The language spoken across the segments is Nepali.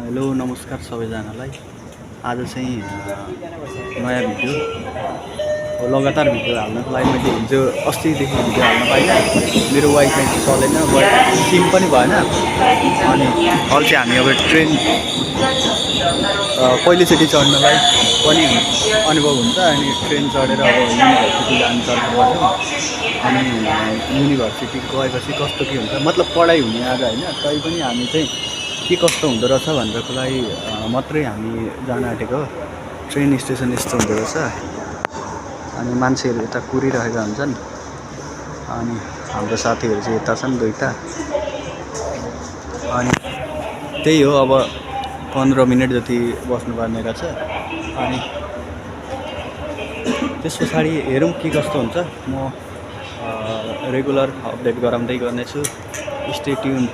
हेलो नमस्कार सबैजनालाई। आज चाहिँ नयाँ भिडियो लगातार भिडियो हाल्नको लागि मैले हिजो अस्तिदेखि भिडियो हाल्न पाइनँ। मेरो वाइफाई चलेन, सिम पनि भएन। अनि अहिले चाहिँ हामी अब ट्रेन पहिलोचोटि चढ्नलाई पनि अनुभव हुन्छ। अनि ट्रेन चढेर अब युनिभर्सिटी जानु तर्फबाट अनि युनिभर्सिटी गएपछि कस्तो के हुन्छ, मतलब पढाइ हुने आज होइन, तैपनि हामी चाहिँ के कस्तो हुँदो रहेछ भनेरको लागि मात्रै हामी जान आँटेको। ट्रेन स्टेसन यस्तो हुँदो रहेछ। अनि मान्छेहरू यता कुरिरहेका हुन्छन्। अनि हाम्रो साथीहरू चाहिँ यता छन् दुईटा। अनि त्यही हो, अब 15 मिनट जति बस्नुपर्ने रहेछ। अनि त्यस पछाडि हेरौँ के कस्तो हुन्छ। म रेगुलर अपडेट गराउँदै गर्नेछु। Stay tune.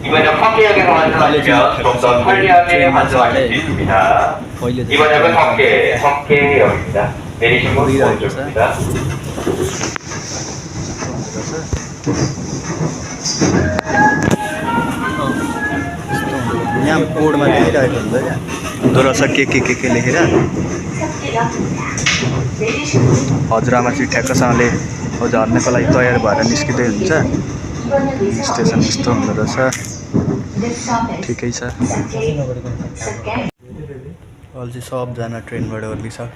이번에 환기역에 관련하시면 좀 더 편리하게 환전하실 수 있습니다. 이번역은 석계역입니다. 내리신 곳 오른쪽입니다. यहाँ बोर्डमा लेखिरहेको हुन्छ क्या, हुँदो रहेछ के लेखेर। हजुरआमा चाहिँ ठ्याक्कसँगले झर्नको लागि तयार भएर निस्किँदै हुन्छ। स्टेसन यस्तो हुँदो रहेछ। ठिकै छ। अहिले चाहिँ सबजना ट्रेनबाट ओर्लिसक्यो।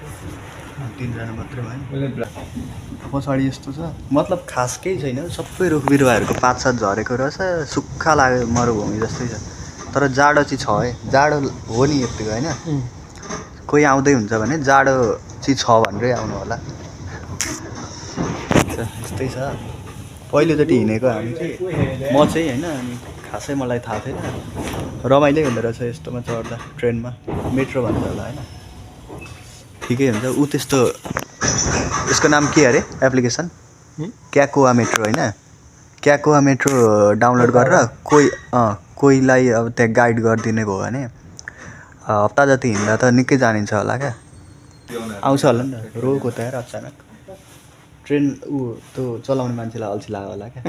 3 जना मात्रै भयो। पछाडि यस्तो छ, मतलब खास केही छैन। सबै रुख बिरुवाहरूको पातसात झरेको रहेछ। सुक्खा लाग्यो, मरुभूमि जस्तै छ। तर जाडो चाहिँ छ है। जाडो हो नि यतिको होइन। कोही आउँदै हुन्छ भने जाडो चाहिँ छ भनेरै आउनु होला। यस्तै छ। पहिलोचोटि हिँडेको हामी चाहिँ, म चाहिँ होइन। अनि खासै मलाई थाहा थिएन। रमाइलो हुँदो रहेछ यस्तोमा चढ्दा। ट्रेनमा मेट्रो भन्छ होला होइन, ठिकै हुन्छ। ऊ त्यस्तो, यसको नाम के अरे एप्लिकेसन? क्याकोआ मेट्रो होइन। क्याकोआ मेट्रो डाउनलोड गरेर कोहीलाई अब त्यहाँ गाइड गरिदिने भयो भने हप्ता जति हिँड्दा त निकै जानिन्छ होला क्या। आउँछ होला नि त। रोको त यार अचानक ट्रेन त्यो चलाउने मान्छेलाई अल्छी लाग्यो होला क्या।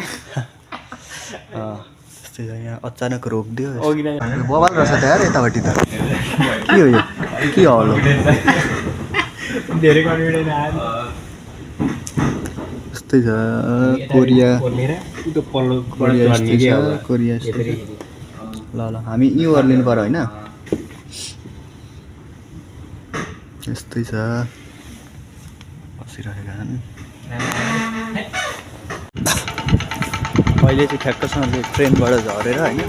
त्यस्तै छ। यहाँ अचानक रोकिदियो। बवाल रहेछ त यार यतापट्टि त। के हो यो? के हलो? यस्तै छ। कोरिया ल हामी यहीँ ओर्लिनु पर्यो होइन। यस्तै छ। बसिरहेका छन्। अहिले चाहिँ ठ्याक्कसँगले ट्रेनबाट झरेर होइन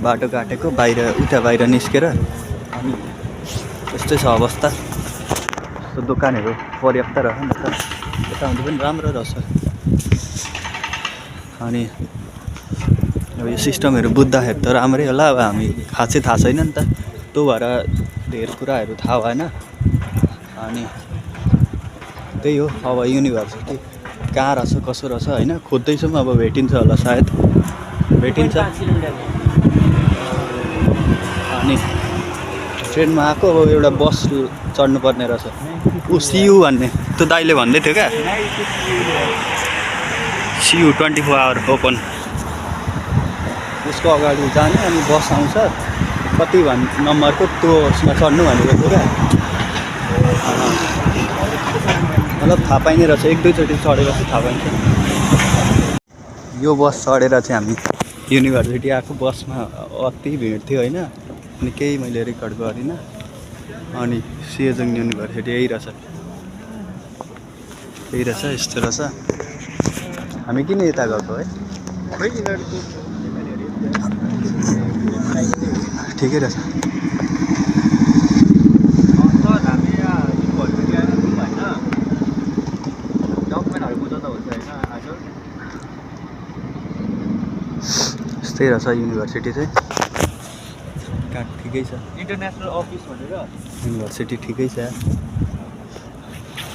बाटो काटेको, बाहिर उता बाहिर निस्केर। अनि यस्तै छ अवस्था। यस्तो दोकानहरू पर्याप्त रहेछ नि त। यता हुँदा पनि राम्रो रहेछ। अनि अब यो सिस्टमहरू बुझ्दाखेरि त राम्रै होला। अब हामी खासै थाहा छैन नि त, त्यो भएर धेर कुराहरू थाहा भएन। अनि त्यही हो। अब युनिभर्सिटी कहाँ रहेछ कसो रहेछ होइन खोज्दैछौँ। अब भेटिन्छ होला सायद, भेटिन्छ। अनि ट्रेनमा आएको, अब एउटा बस चढ्नुपर्ने रहेछ। सियु भन्ने त्यो दाइले भन्दै थियो क्या, सियु 24 आवर ओपन। उसको अगाडि जाने अनि बस आउँछ कति नम्बरको, त्यो उसमा चढ्नु भनेको थियो क्या। मतलब थाहा पाइने रहेछ, 1-2 चोटि चढेपछि थाहा पाइन्छ। यो बस चढेर चाहिँ हामी युनिभर्सिटी आएको। बसमा अति भिड थियो होइन। अनि केही मैले रेकर्ड गरिनँ। अनि सेजोङ युनिभर्सिटी यही रहेछ। यस्तो रहेछ। हामी किन यता गएको है? ठिकै रहेछ। यस्तै रहेछ युनिभर्सिटी चाहिँ। ठिकै छ। इन्टरनेसनल अफिस भनेर युनिभर्सिटी ठिकै छ।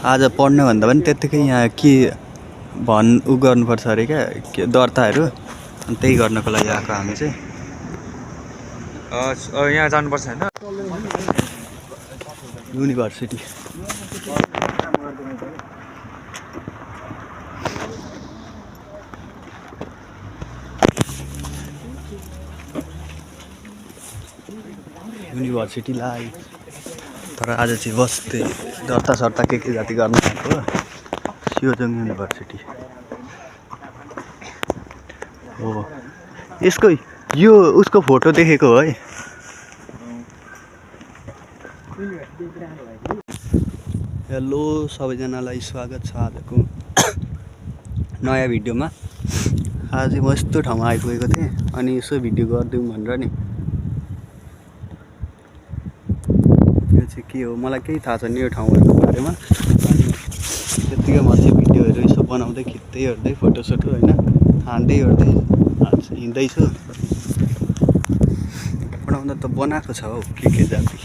आज पढ्नु भन्दा पनि त्यत्तिकै यहाँ के उ गर्नुपर्छ अरे क्या, के दर्ताहरू। अनि त्यही गर्नको लागि आएको हामी चाहिँ। यहाँ जानुपर्छ होइन युनिभर्सिटी। युनिभर्सिटीलाई। तर आज चाहिँ बस्दै दर्ता सर्ता के जाति गर्न आएको हो। सियोजोङ युनिभर्सिटी हो। यसको यो उसको फोटो देखेको है। हेलो सबैजनालाई स्वागत छ आजको नयाँ भिडियोमा। आज म यस्तो ठाउँमा आइपुगेको थिएँ अनि यसो भिडियो गरिदिउँ भनेर नि। यो चाहिँ के हो मलाई केही थाहा छैन यो ठाउँहरूको बारेमा। त्यतिकै म चाहिँ भिडियोहरू यसो बनाउँदै खिच्दै हेर्दै फोटोसोटो होइन हान्दै हेर्दै हिँड्दैछु। बनाउँदा त बनाएको छ हौ के जाति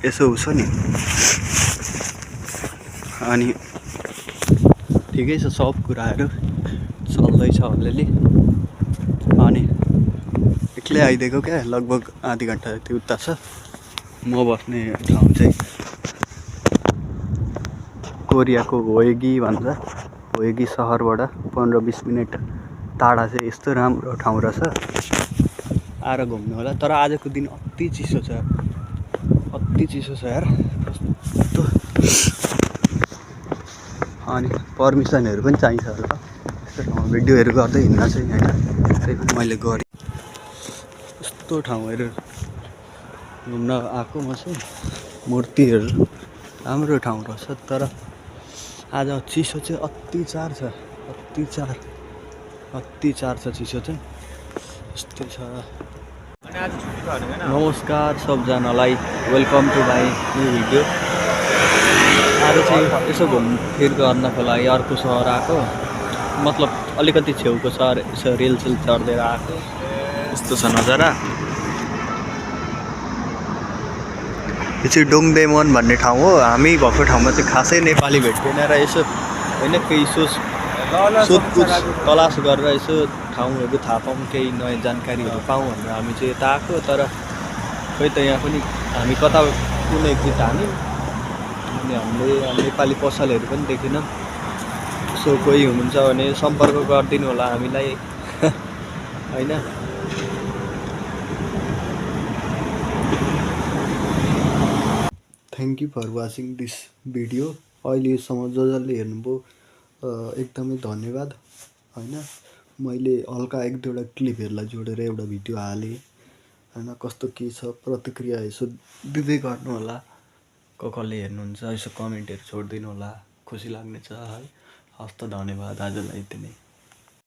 यसो उसो नि। अनि ठिकै छ सब कुराहरू चल्दैछ अलिअलि। अनि एक्लै आइदिएको क्या लगभग आधी घन्टा जति उता छ। म बस्ने ठाउँ चाहिँ कोरियाको होएगी भन्छ। होएगी सहरबाट 15-20 मिनट टाढा चाहिँ यस्तो राम्रो ठाउँ रहेछ। आएर घुम्नु होला। तर आजको दिन अति चिसो छ, अति चिसो छ यार कस्तो। अनि पर्मिसनहरू पनि चाहिन्छ होला यस्तो ठाउँमा भिडियोहरू गर्दै हिँड्न चाहिँ होइन। त्यही पनि मैले गरेँ। यस्तो ठाउँहरू घुम्न आएको म चाहिँ। मूर्तिहरू राम्रो ठाउँ रहेछ। तर आज चिसो चाहिँ अत्याचार छ, अत्याचार छ चिसो चाहिँ यस्तै छ। नमस्कार सबजनालाई, welcome to my new video. आज चाहिँ यसो घुमफिर गर्नको लागि अर्को सहर आएको, मतलब अलिकति छेउको सहर यसो रेलसेल चढ्दै आएको। यस्तो छ नजारा। यो चाहिँ डोङदेमन भन्ने ठाउँ हो। हामी भएको ठाउँमा चाहिँ खासै नेपाली भेट्दैन र यसो होइन केही सोधपुछ तलास गरेर यसो ठाउँहरू थाहा पाऊँ, केही नयाँ जानकारीहरू पाऊँ भनेर हामी चाहिँ यता आएको। तर खोइ त यहाँ पनि हामी कता कुनै गीत हाल्यौँ अनि हामीले नेपाली पसलहरू पनि देखेनौँ। सो कोही हुनुहुन्छ भने सम्पर्क गरिदिनु होला हामीलाई होइन। Thank you for watching this video. अहिलेसम्म जसले हेर्नुभयो एकदमै धन्यवाद होइन। मैले हल्का 1-2वटा क्लिपहरूलाई जोडेर एउटा भिडियो हालेँ होइन। कस्तो के छ प्रतिक्रिया यसो दिँदै गर्नु होला। कसले हेर्नुहुन्छ यसो कमेन्टहरू छोडिदिनु होला, खुसी लाग्नेछ है। हस्त धन्यवाद। आजलाई यति नै।